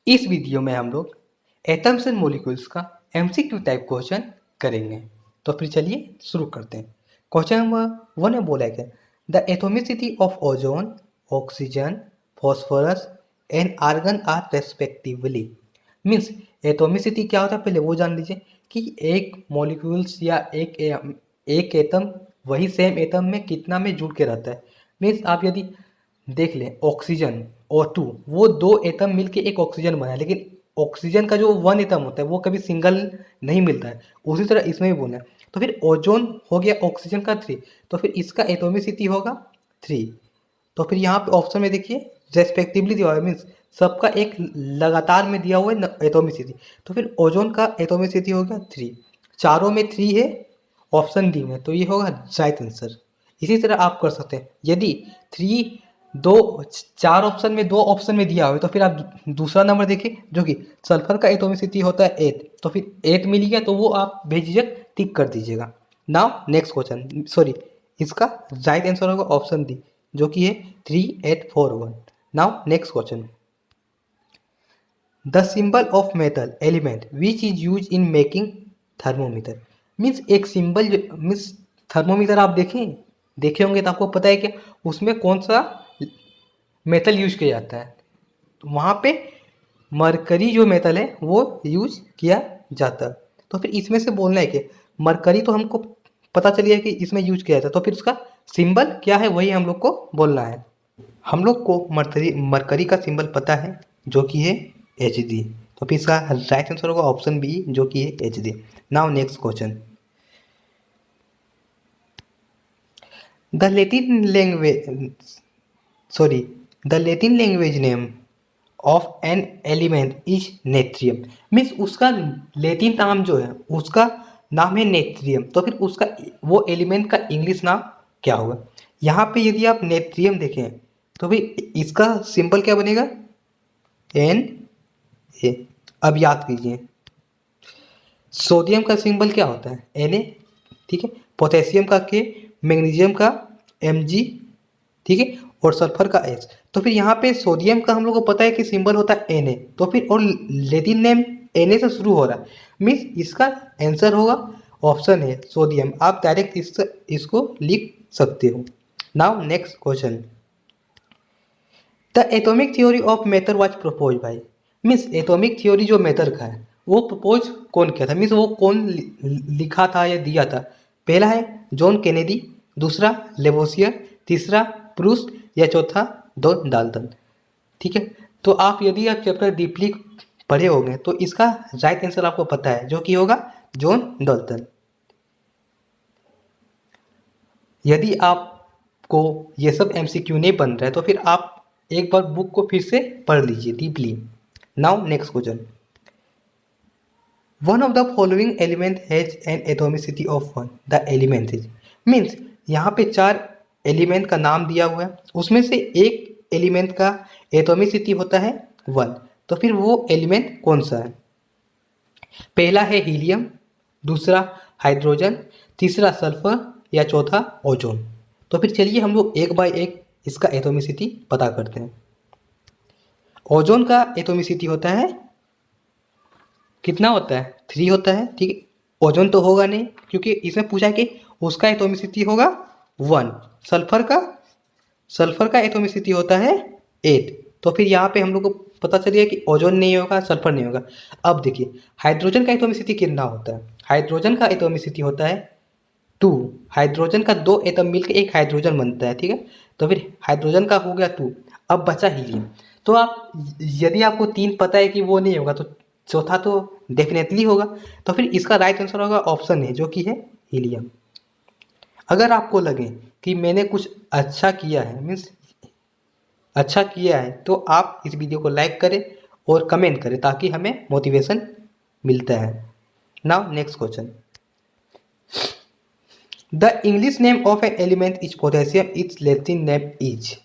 इस वीडियो में हम लोग एटम्स एंड मॉलिक्यूल्स का एमसीक्यू टाइप क्वेश्चन करेंगे। तो फिर चलिए शुरू करते हैं। क्वेश्चन नंबर 1 में बोला है the atomicity of ozone, oxygen, phosphorus and argon are respectively. Means atomicity क्या होता है पहले वो जान लीजिए कि एक मॉलिक्यूल्स या एक एटम वही सेम एटम में कितना में जुड़ के रहता है। मीन्स आप यदि देख लें ऑक्सीजन और टू, वो दो एटम मिलके एक ऑक्सीजन बना है, लेकिन ऑक्सीजन का जो वन एटम होता है वो कभी सिंगल नहीं मिलता है। उसी तरह इसमें भी बोलना है। तो फिर ओजोन हो गया ऑक्सीजन का 3, तो फिर इसका एटोमिसिटी होगा 3। तो फिर यहाँ पे ऑप्शन में देखिए रेस्पेक्टिवली दिया हुआ है, मीन्स सबका एक लगातार में दिया हुआ है एटोमिसिटी। तो फिर ओजोन का एटोमिसिटी होगा 3, चारों में 3 है ऑप्शन डी में, तो ये होगा राइट आंसर। इसी तरह आप कर सकते हैं, यदि 3 दो 4 ऑप्शन में 2 ऑप्शन में दिया हुआ है तो फिर आप दूसरा नंबर देखिए जो कि सल्फर का एटोमिसिटी होता है 8, तो फिर 8 मिल गया तो वो आप बेझिझक टिक कर दीजिएगा। नाउ नेक्स्ट क्वेश्चन, सॉरी इसका राइट आंसर होगा ऑप्शन डी जो कि है 3841। Now next question, the symbol of metal element which is use in making thermometer. Means एक सिंबल मीन्स थर्मोमीटर आप देखे होंगे तो आपको पता है कि उसमें कौन सा मेटल यूज किया जाता है। तो वहाँ पे मरकरी जो मेटल है वो यूज किया जाता है। तो फिर इसमें से बोलना है कि मरकरी तो हमको पता चलिए कि इसमें यूज किया जाता है, तो फिर उसका सिंबल क्या है वही हम लोग को बोलना है। हम लोग को मरकरी का सिंबल पता है जो कि है एच डी, तो फिर इसका राइट आंसर होगा ऑप्शन बी जो कि है H D. Now next question, the Latin language sorry the Latin language name of an element is natrium. Means उसका लेटिन नाम जो है उसका नाम है नेट्रियम, तो फिर उसका वो एलिमेंट का इंग्लिश नाम क्या होगा। यहाँ पे यदि आप नेट्रियम देखें तो भाई इसका सिंबल क्या बनेगा एन ए। अब याद कीजिए सोडियम का सिंबल क्या होता है एन ए, ठीक है, पोटेशियम का के, मैग्नीशियम का एम जी, ठीक है, और सल्फर का एच। तो फिर यहाँ पे सोडियम का हम लोग को पता है कि सिंबल होता है Na, तो फिर और लेटिन नेम Na से शुरू हो रहा है, मीन्स इसका आंसर होगा ऑप्शन है सोडियम। आप डायरेक्ट इसको लिख सकते हो। Now next question, the atomic theory of matter was propose by. Means atomic theory जो मैटर का है वो प्रपोज कौन किया था, मीन्स वो कौन लिखा था या दिया था। पहला है जॉन केनेडी, दूसरा लेवोसियर, तीसरा प्रूस्ट या चौथा जॉन डाल्टन। ठीक है, तो आप यदि आप चैप्टर डीपली पढ़े होंगे तो इसका राइट आंसर आपको पता है जो कि होगा जॉन डाल्टन। यदि आपको ये सब एमसीक्यू नहीं बन रहा है तो फिर आप एक बार बुक को फिर से पढ़ लीजिए deeply. Now next question, one of the following element has an atomicity of 1, the element is. Means यहाँ पे 4 एलिमेंट का नाम दिया हुआ है, उसमें से एक एलिमेंट का एटोमिसिटी होता है 1, तो फिर वो एलिमेंट कौन सा है। पहला है हीलियम, दूसरा हाइड्रोजन, तीसरा सल्फर या चौथा ओजोन। तो फिर चलिए हम लोग एक बाय एक इसका एटोमिसिटी पता करते हैं। ओजोन का एटोमिसिटी होता है कितना होता है 3 होता है, ठीक है। ओजोन तो होगा नहीं क्योंकि इसमें पूछा है कि उसका एटोमिसिटी होगा 1। सल्फर का एटोमिसिटी होता है 8, तो फिर यहाँ पे हम लोग को पता चल गया कि ओजोन नहीं होगा, सल्फर नहीं होगा। अब देखिए हाइड्रोजन का एटोमिसिटी कितना होता है। हाइड्रोजन का एटोमिसिटी होता है 2। हाइड्रोजन का 2 एटम मिलकर एक हाइड्रोजन बनता है, ठीक है। तो फिर हाइड्रोजन का हो गया 2। अब बचा हीलियम, तो आप यदि आपको 3 पता है कि वो नहीं होगा तो चौथा तो डेफिनेटली होगा। तो फिर इसका राइट आंसर होगा ऑप्शन है जो कि है हीलियम। अगर आपको लगे कि मैंने कुछ अच्छा किया है, मीन्स अच्छा किया है, तो आप इस वीडियो को लाइक करें और कमेंट करें ताकि हमें मोटिवेशन मिलता है। Now next question, the English name of an element is potassium, it's Latin name is.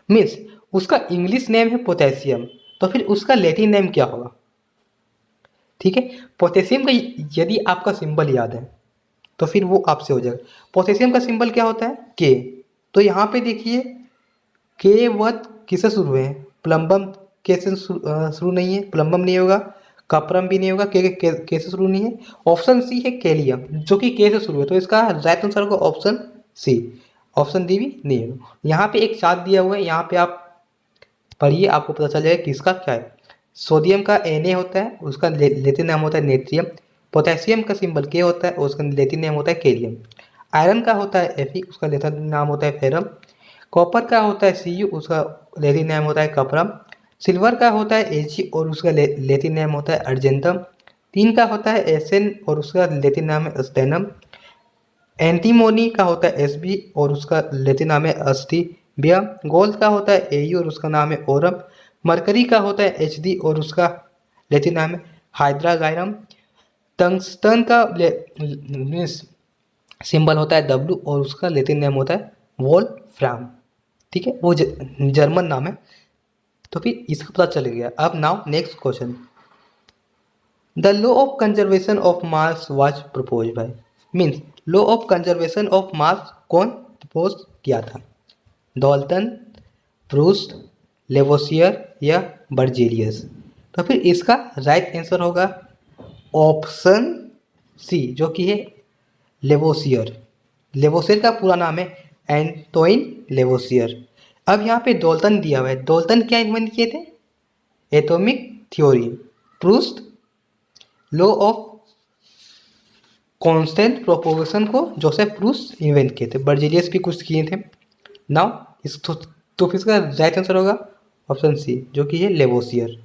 Means उसका इंग्लिश नेम है पोटेशियम, तो फिर उसका लैटिन नेम क्या होगा, ठीक है। पोटेशियम का यदि आपका सिंबल याद है तो फिर वो आपसे हो जाएगा। पोटेशियम का सिंबल क्या होता है के, तो यहाँ पे देखिए के वर्ड किससे शुरू है, प्लम्बम के से शुरू नहीं है, प्लम्बम नहीं होगा, कपरम भी नहीं होगा, के से शुरू नहीं है। ऑप्शन सी है केलियम, जो कि के से शुरू है, तो इसका राइट आंसर होगा ऑप्शन सी। ऑप्शन डी भी नहीं है। यहाँ पे एक चार्ट दिया हुआ है, यहाँ पे आप पढ़िए, आपको पता चल जाएगा किसका क्या है। सोडियम का Na होता है, उसका लेटिन नाम होता है नेट्रियम। पोटेशियम का सिंबल के होता है, उसका लेटिन नाम होता है केलियम। आयरन का होता है Fe, उसका लेटिन नाम होता है फेरम। कॉपर का होता है Cu, उसका लेटिन नाम होता है कपरम। सिल्वर का होता है Ag और उसका लेटिन नाम होता है अर्जेंटम। टीन का होता है Sn और उसका लेटिन नाम है स्टेनम। एंटीमोनी का होता है Sb और उसका लेटिन नाम है अस्टिबिया। गोल्ड का होता है Au और उसका नाम है ओरम। मरकरी का होता है Hd और उसका लेटिन नाम है हाइड्रागायरम। टंगस्टन का सिंबल होता है W और उसका लेटिन नाम होता है वोल्फ्राम। ठीक है, वो जर्मन नाम है। तो फिर इसका पता चल गया। अब now next question, the law of conservation of mass was propose by, means law of conservation of mass कौन प्रपोज किया था? डॉल्टन, प्रूस्ट, लेवोसियर या बर्जेलियस? तो फिर इसका राइट आंसर होगा ऑप्शन सी, जो कि है लेवोसियर। लेवोसियर का पूरा नाम है एंटोइन लेवोसियर। अब यहाँ पे डॉल्टन दिया हुआ है, डॉल्टन क्या इन्वेंट किए थे? Atomic theory. Proust law of constant propagation को जोसेफ प्रूस्ट इन्वेंट किए थे। बर्जेलियस भी कुछ किए थे। नाउ इस तो फिर इसका राइट आंसर होगा ऑप्शन सी, जो कि है Lavoisier.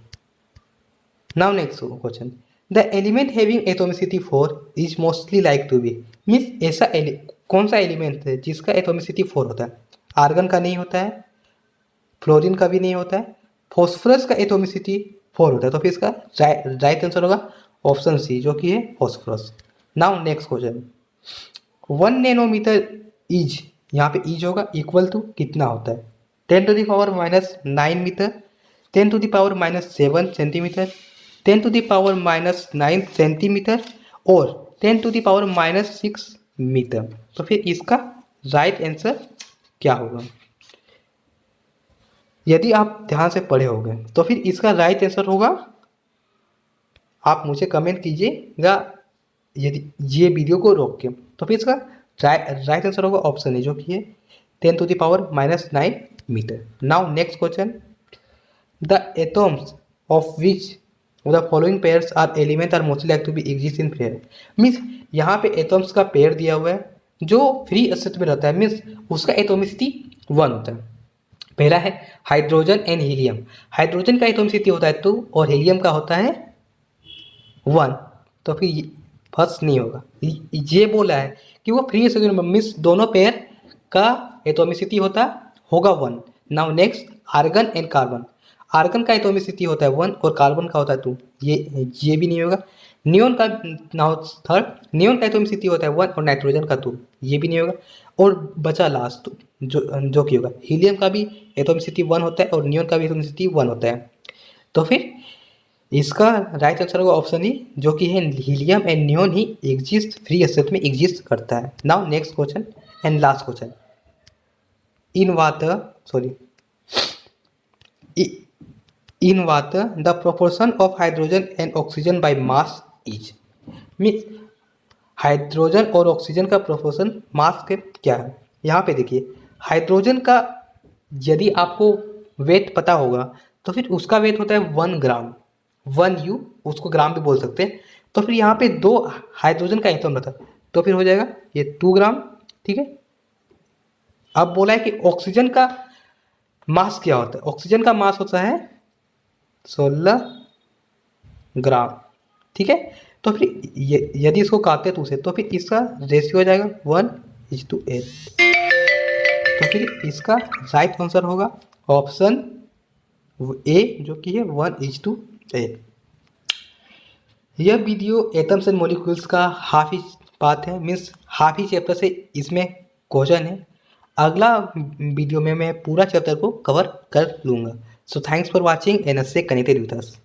Now next question, the element having atomicity 4 is mostly like to be, means ऐसा कौन सा एलिमेंट है जिसका एटॉमिसिटी 4 होता है? आर्गन का नहीं होता है, फ्लोरीन का भी नहीं होता है, फॉस्फोरस का एटॉमिसिटी 4 होता है। तो फिर इसका राइट आंसर होगा ऑप्शन सी, जो कि है phosphorus. Now next question, 1 nanometre is, यहाँ पे इज होगा इक्वल टू कितना होता है? 10⁻⁻9 मीटर, 10⁻⁻7 सेंटीमीटर, 10⁻⁻9 सेंटीमीटर और 10⁻⁻6 मीटर। तो फिर इसका राइट आंसर क्या होगा? यदि आप ध्यान से पढ़े होंगे तो फिर इसका राइट आंसर होगा, आप मुझे कमेंट कीजिएगा यदि ये वीडियो को रोक के, तो फिर इसका राइट आंसर होगा ऑप्शन ए, जो कि है 10⁻⁻9 metre. Now next question, the atoms of which the following pairs are element are mostly like to be exist in pair, means यहाँ पे एटम्स का पेयर दिया हुआ है जो फ्री अस्तित्व में रहता है, मीन्स उसका एटोमिसिटी 1 होता है। पहला है हाइड्रोजन एंड हीलियम। हाइड्रोजन का एटोमिसिटी होता है 2 और हीलियम का होता है 1। तो फिर फर्स्ट नहीं होगा, ये बोला है कि वो फ्री अस्तित्व में, मीन्स दोनों पेयर का एटोमिसिटी होगा 1। Now next, argon and carbon. Argon का एटोमिसिटी होता है 1 और कार्बन का होता है 2, ये भी नहीं होगा। नियोन का, नाउ थर्ड, नियोन का एटोमिसिटी होता है 1 और नाइट्रोजन का 2, ये भी नहीं होगा। और बचा लास्ट जो कि होगा हीलियम का भी एटोमिसिटी 1 होता है और नियोन का भी एटोमिसिटी 1 होता है। तो फिर इसका राइट आंसर होगा ऑप्शन ई, जो कि है helium and neon he exist, free अस्तित्व में एग्जिस्ट करता है। Now next question and last question, in water the proportion of hydrogen and oxygen by mass is, means hydrogen और ऑक्सीजन का प्रोपोर्शन मास के क्या है? यहाँ पे देखिए, हाइड्रोजन का यदि आपको वेट पता होगा तो फिर उसका वेट होता है 1 ग्राम, 1 U, उसको ग्राम भी बोल सकते हैं। तो फिर यहाँ पे 2 हाइड्रोजन का एटम रहता है, तो फिर हो जाएगा ये 2 ग्राम। ठीक है, अब बोला है कि ऑक्सीजन का मास क्या होता है? ऑक्सीजन का मास होता है 16 ग्राम। ठीक है, तो फिर यदि इसको काटते तो उसे, तो फिर इसका रेशियो हो जाएगा 1:8। तो फिर इसका राइट आंसर होगा ऑप्शन ए, जो कि है 1:8। यह वीडियो एटम्स एंड मॉलिक्यूल्स का हाफ ही पार्ट है, मीन्स हाफ ही चैप्टर से इसमें क्वेश्चन है। अगला वीडियो में मैं पूरा चैप्टर को कवर कर लूँगा। So thanks for watching and stay connected with us.